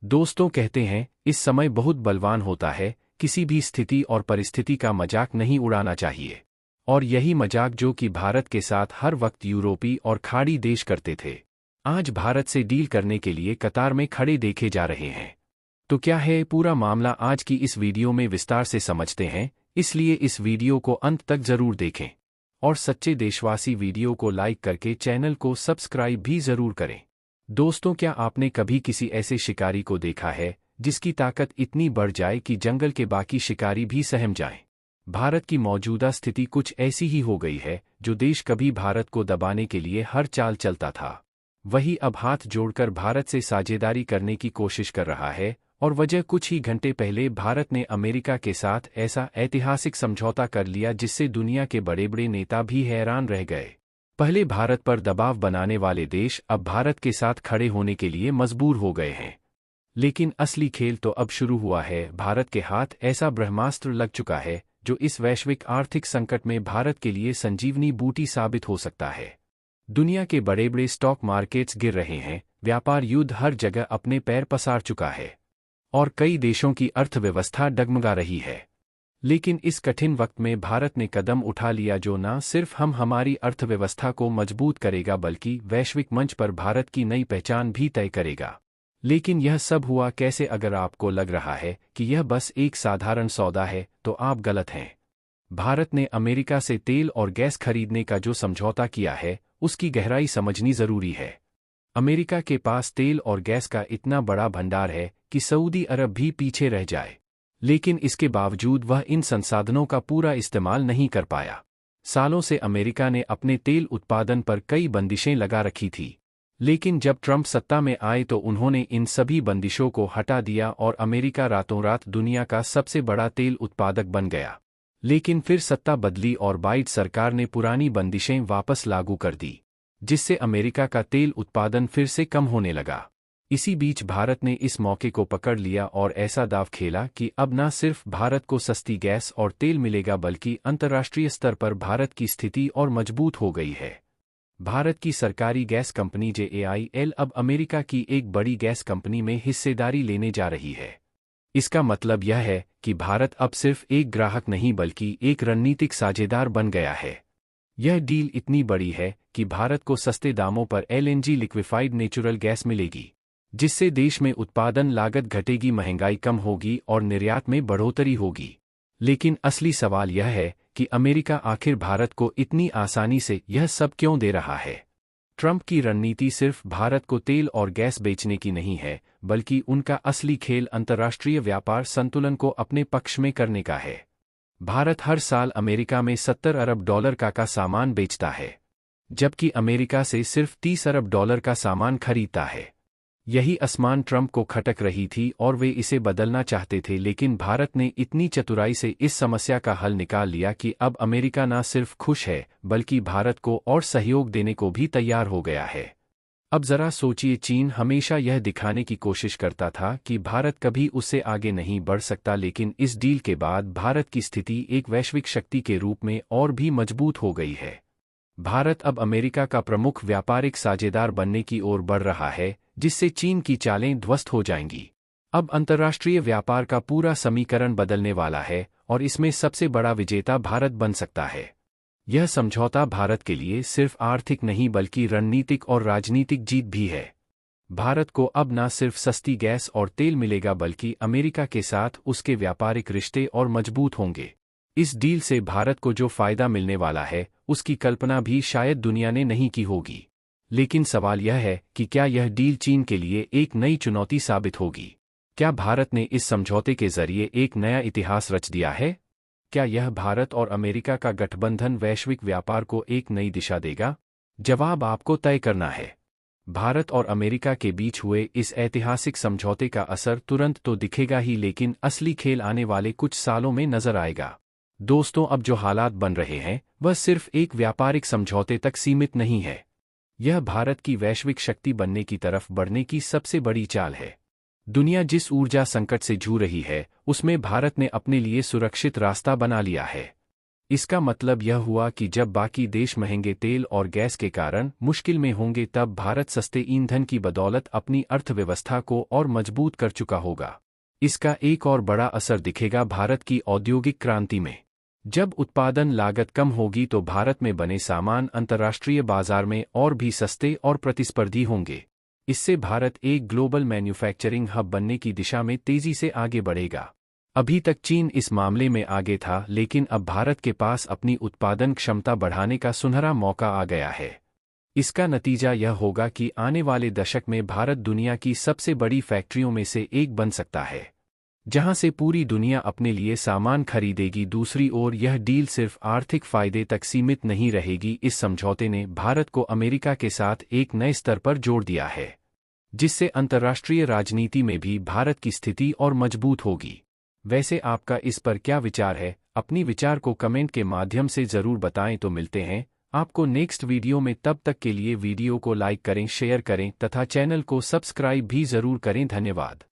दोस्तों कहते हैं, इस समय बहुत बलवान होता है, किसी भी स्थिति और परिस्थिति का मजाक नहीं उड़ाना चाहिए। और यही मजाक जो कि भारत के साथ हर वक्त यूरोपी और खाड़ी देश करते थे, आज भारत से डील करने के लिए कतार में खड़े देखे जा रहे हैं। तो क्या है पूरा मामला, आज की इस वीडियो में विस्तार से समझते हैं, इसलिए इस वीडियो को अंत तक जरूर देखें। और सच्चे देशवासी वीडियो को लाइक करके चैनल को सब्सक्राइब भी जरूर करें। दोस्तों, क्या आपने कभी किसी ऐसे शिकारी को देखा है जिसकी ताकत इतनी बढ़ जाए कि जंगल के बाकी शिकारी भी सहम जाएं? भारत की मौजूदा स्थिति कुछ ऐसी ही हो गई है। जो देश कभी भारत को दबाने के लिए हर चाल चलता था, वही अब हाथ जोड़कर भारत से साझेदारी करने की कोशिश कर रहा है। और वजह कुछ ही घंटे पहले भारत ने अमेरिका के साथ ऐसा ऐतिहासिक समझौता कर लिया जिससे दुनिया के बड़े बड़े नेता भी हैरान रह गए। पहले भारत पर दबाव बनाने वाले देश अब भारत के साथ खड़े होने के लिए मजबूर हो गए हैं। लेकिन असली खेल तो अब शुरू हुआ है। भारत के हाथ ऐसा ब्रह्मास्त्र लग चुका है जो इस वैश्विक आर्थिक संकट में भारत के लिए संजीवनी बूटी साबित हो सकता है। दुनिया के बड़े बड़े स्टॉक मार्केट्स गिर रहे हैं, व्यापार युद्ध हर जगह अपने पैर पसार चुका है और कई देशों की अर्थव्यवस्था डगमगा रही है। लेकिन इस कठिन वक्त में भारत ने कदम उठा लिया जो न सिर्फ हमारी अर्थव्यवस्था को मजबूत करेगा बल्कि वैश्विक मंच पर भारत की नई पहचान भी तय करेगा। लेकिन यह सब हुआ कैसे? अगर आपको लग रहा है कि यह बस एक साधारण सौदा है तो आप गलत हैं। भारत ने अमेरिका से तेल और गैस खरीदने का जो समझौता किया है उसकी गहराई समझनी जरूरी है। अमेरिका के पास तेल और गैस का इतना बड़ा भंडार है कि सऊदी अरब भी पीछे रह जाए, लेकिन इसके बावजूद वह इन संसाधनों का पूरा इस्तेमाल नहीं कर पाया। सालों से अमेरिका ने अपने तेल उत्पादन पर कई बंदिशें लगा रखी थी, लेकिन जब ट्रंप सत्ता में आए तो उन्होंने इन सभी बंदिशों को हटा दिया और अमेरिका रातों रात दुनिया का सबसे बड़ा तेल उत्पादक बन गया। लेकिन फिर सत्ता बदली और बाइडेन सरकार ने पुरानी बंदिशें वापस लागू कर दी, जिससे अमेरिका का तेल उत्पादन फिर से कम होने लगा। इसी बीच भारत ने इस मौके को पकड़ लिया और ऐसा दांव खेला कि अब न सिर्फ भारत को सस्ती गैस और तेल मिलेगा बल्कि अंतर्राष्ट्रीय स्तर पर भारत की स्थिति और मजबूत हो गई है। भारत की सरकारी गैस कंपनी JAIL अब अमेरिका की एक बड़ी गैस कंपनी में हिस्सेदारी लेने जा रही है। इसका मतलब यह है कि भारत अब सिर्फ एक ग्राहक नहीं बल्कि एक रणनीतिक साझेदार बन गया है। यह डील इतनी बड़ी है कि भारत को सस्ते दामों पर LNG लिक्विफाइड नेचुरल गैस मिलेगी, जिससे देश में उत्पादन लागत घटेगी, महंगाई कम होगी और निर्यात में बढ़ोतरी होगी। लेकिन असली सवाल यह है कि अमेरिका आखिर भारत को इतनी आसानी से यह सब क्यों दे रहा है? ट्रंप की रणनीति सिर्फ भारत को तेल और गैस बेचने की नहीं है, बल्कि उनका असली खेल अंतर्राष्ट्रीय व्यापार संतुलन को अपने पक्ष में करने का है। भारत हर साल अमेरिका में $70 अरब का सामान बेचता है, जबकि अमेरिका से सिर्फ $30 अरब का सामान खरीदता है। यही आसमान ट्रंप को खटक रही थी और वे इसे बदलना चाहते थे, लेकिन भारत ने इतनी चतुराई से इस समस्या का हल निकाल लिया कि अब अमेरिका न सिर्फ खुश है बल्कि भारत को और सहयोग देने को भी तैयार हो गया है। अब जरा सोचिए, चीन हमेशा यह दिखाने की कोशिश करता था कि भारत कभी उससे आगे नहीं बढ़ सकता, लेकिन इस डील के बाद भारत की स्थिति एक वैश्विक शक्ति के रूप में और भी मजबूत हो गई है। भारत अब अमेरिका का प्रमुख व्यापारिक साझेदार बनने की ओर बढ़ रहा है, जिससे चीन की चालें ध्वस्त हो जाएंगी। अब अंतर्राष्ट्रीय व्यापार का पूरा समीकरण बदलने वाला है और इसमें सबसे बड़ा विजेता भारत बन सकता है। यह समझौता भारत के लिए सिर्फ आर्थिक नहीं बल्कि रणनीतिक और राजनीतिक जीत भी है। भारत को अब न सिर्फ सस्ती गैस और तेल मिलेगा बल्कि अमेरिका के साथ उसके व्यापारिक रिश्ते और मजबूत होंगे। इस डील से भारत को जो फायदा मिलने वाला है उसकी कल्पना भी शायद दुनिया ने नहीं की होगी। लेकिन सवाल यह है कि क्या यह डील चीन के लिए एक नई चुनौती साबित होगी? क्या भारत ने इस समझौते के जरिए एक नया इतिहास रच दिया है? क्या यह भारत और अमेरिका का गठबंधन वैश्विक व्यापार को एक नई दिशा देगा? जवाब आपको तय करना है। भारत और अमेरिका के बीच हुए इस ऐतिहासिक समझौते का असर तुरंत तो दिखेगा ही, लेकिन असली खेल आने वाले कुछ सालों में नजर आएगा। दोस्तों, अब जो हालात बन रहे हैं वह सिर्फ एक व्यापारिक समझौते तक सीमित नहीं है। यह भारत की वैश्विक शक्ति बनने की तरफ बढ़ने की सबसे बड़ी चाल है। दुनिया जिस ऊर्जा संकट से जूझ रही है उसमें भारत ने अपने लिए सुरक्षित रास्ता बना लिया है। इसका मतलब यह हुआ कि जब बाकी देश महंगे तेल और गैस के कारण मुश्किल में होंगे तब भारत सस्ते ईंधन की बदौलत अपनी अर्थव्यवस्था को और मजबूत कर चुका होगा। इसका एक और बड़ा असर दिखेगा भारत की औद्योगिक क्रांति में। जब उत्पादन लागत कम होगी तो भारत में बने सामान अंतर्राष्ट्रीय बाजार में और भी सस्ते और प्रतिस्पर्धी होंगे। इससे भारत एक ग्लोबल मैन्युफैक्चरिंग हब बनने की दिशा में तेजी से आगे बढ़ेगा। अभी तक चीन इस मामले में आगे था, लेकिन अब भारत के पास अपनी उत्पादन क्षमता बढ़ाने का सुनहरा मौका आ गया है। इसका नतीजा यह होगा कि आने वाले दशक में भारत दुनिया की सबसे बड़ी फैक्ट्रियों में से एक बन सकता है, जहां से पूरी दुनिया अपने लिए सामान खरीदेगी। दूसरी ओर यह डील सिर्फ आर्थिक फायदे तक सीमित नहीं रहेगी। इस समझौते ने भारत को अमेरिका के साथ एक नए स्तर पर जोड़ दिया है, जिससे अंतर्राष्ट्रीय राजनीति में भी भारत की स्थिति और मजबूत होगी। वैसे आपका इस पर क्या विचार है? अपनी विचार को कमेंट के माध्यम से ज़रूर बताएं। तो मिलते हैं आपको नेक्स्ट वीडियो में, तब तक के लिए वीडियो को लाइक करें, शेयर करें तथा चैनल को सब्सक्राइब भी ज़रूर करें। धन्यवाद।